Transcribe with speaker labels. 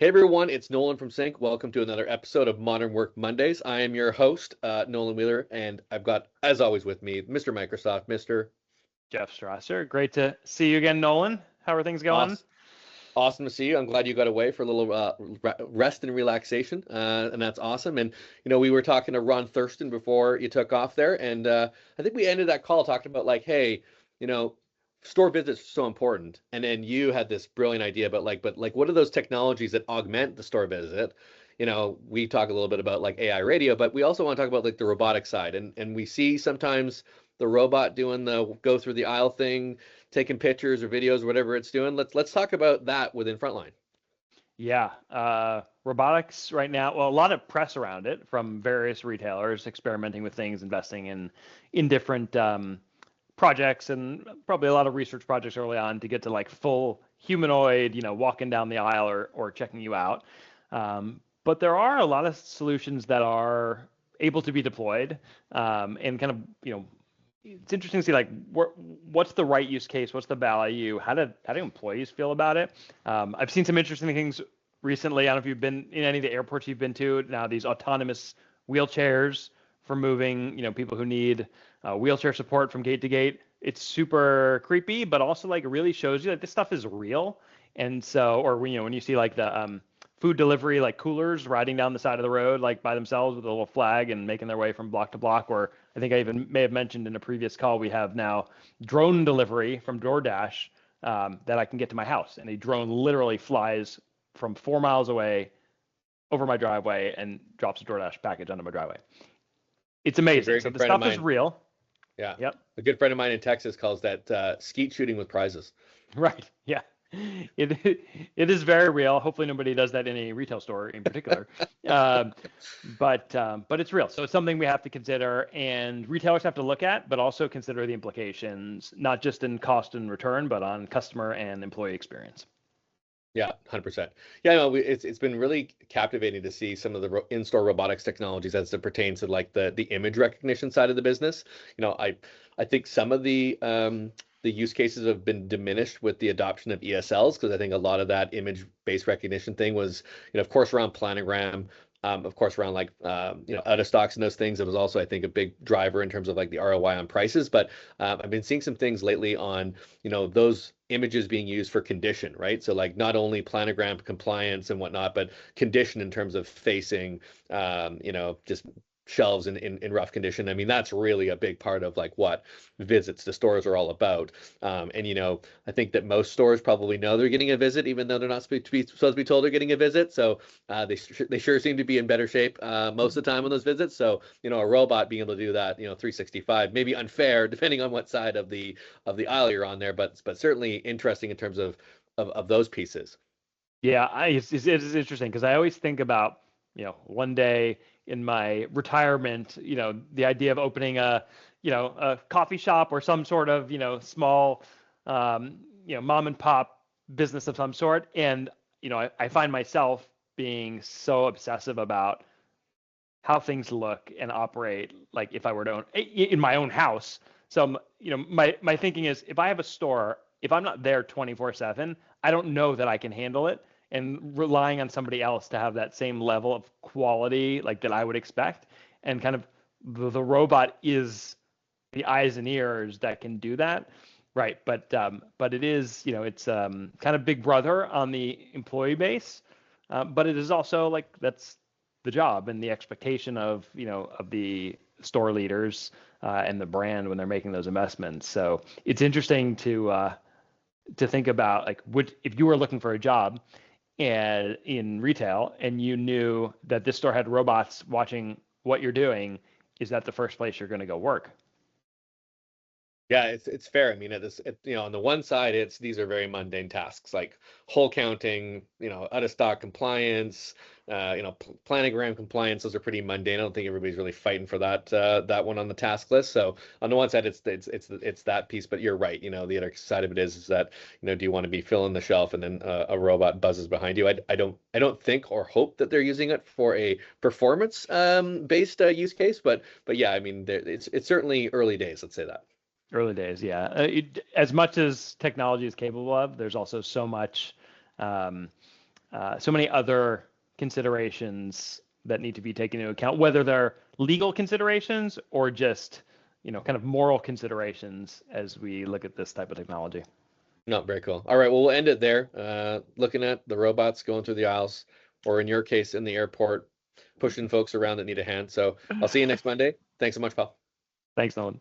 Speaker 1: Hey everyone, it's Nolan from Sync. Welcome to another episode of Modern Work Mondays. I am your host, Nolan Wheeler, and I've got, as always, with me, Mr. Microsoft, Mr.
Speaker 2: Jeff Strasser. Great to see you again, Nolan. How are things going?
Speaker 1: Awesome to see you. I'm glad you got away for a little rest and relaxation, and that's awesome. And we were talking to Ron Thurston before you took off there, and I think we ended that call talking about like, hey, store visits are so important. And then you had this brilliant idea about but what are those technologies that augment the store visit? We talk a little bit about like AI radio, but we also want to talk about like the robotic side. And we see sometimes the robot doing the go through the aisle thing, taking pictures or videos, whatever it's doing. Let's talk about that within Frontline.
Speaker 2: Yeah, robotics right now. Well, a lot of press around it from various retailers experimenting with things, investing in different projects, and probably a lot of research projects early on to get to like full humanoid, walking down the aisle or checking you out. But there are a lot of solutions that are able to be deployed, and kind of, it's interesting to see like what's the right use case, what's the value, how do employees feel about it. I've seen some interesting things recently. I don't know if you've been in any of the airports you've been to now, these autonomous wheelchairs for moving, people who need wheelchair support from gate to gate. It's super creepy, but also like it really shows you that this stuff is real. And so, or when you see like the food delivery, like coolers riding down the side of the road, like by themselves with a little flag and making their way from block to block. Or I think I even may have mentioned in a previous call, we have now drone delivery from DoorDash that I can get to my house. And a drone literally flies from 4 miles away over my driveway and drops a DoorDash package onto my driveway. It's amazing. So the stuff is real.
Speaker 1: Yeah.
Speaker 2: Yep.
Speaker 1: A good friend of mine in Texas calls that skeet shooting with prizes.
Speaker 2: Right. Yeah. It is very real. Hopefully nobody does that in a retail store in particular. But it's real. So it's something we have to consider, and retailers have to look at, but also consider the implications, not just in cost and return, but on customer and employee experience.
Speaker 1: Yeah, 100%. Yeah, no, it's been really captivating to see some of the in-store robotics technologies as it pertains to like the image recognition side of the business. I think some of the use cases have been diminished with the adoption of ESLs, because I think a lot of that image-based recognition thing was, of course, around planogram, of course, around like, out of stocks and those things. It was also, I think, a big driver in terms of like the ROI on prices. But I've been seeing some things lately on, those images being used for condition, right? So like not only planogram compliance and whatnot, but condition in terms of facing, just shelves in rough condition. I mean, that's really a big part of like what visits to stores are all about. And I think that most stores probably know they're getting a visit, even though they're not supposed to be told they're getting a visit. So they sure seem to be in better shape most of the time on those visits. So a robot being able to do that, 365, maybe unfair depending on what side of the aisle you're on there, but certainly interesting in terms of those pieces.
Speaker 2: Yeah, it is interesting because I always think about, one day in my retirement, the idea of opening a coffee shop or some sort of, small, mom and pop business of some sort. And, I find myself being so obsessive about how things look and operate, like if I were to own in my own house. So, my thinking is, if I have a store, if I'm not there 24/7, I don't know that I can handle it. And relying on somebody else to have that same level of quality, like that I would expect, and kind of the robot is the eyes and ears that can do that, right? But it is, it's kind of big brother on the employee base, but it is also like that's the job and the expectation of of the store leaders and the brand when they're making those investments. So it's interesting to think about like if you were looking for a job and in retail and you knew that this store had robots watching what you're doing, is that the first place you're going to go work?
Speaker 1: Yeah, it's fair. I mean, on the one side, these are very mundane tasks like whole counting, out of stock compliance, planogram compliance. Those are pretty mundane. I don't think everybody's really fighting for that one on the task list. So on the one side, it's that piece. But you're right. The other side of it is that do you want to be filling the shelf and then a robot buzzes behind you? I don't think or hope that they're using it for a performance based use case. But yeah, I mean, it's certainly early days. Let's say that.
Speaker 2: Early days, yeah. As much as technology is capable of, there's also so much so many other considerations that need to be taken into account, whether they're legal considerations or just, kind of moral considerations as we look at this type of technology.
Speaker 1: No, very cool. All right, well, we'll end it there. Looking at the robots going through the aisles, or in your case, in the airport, pushing folks around that need a hand. So I'll see you next Monday. Thanks so much, pal.
Speaker 2: Thanks, Nolan.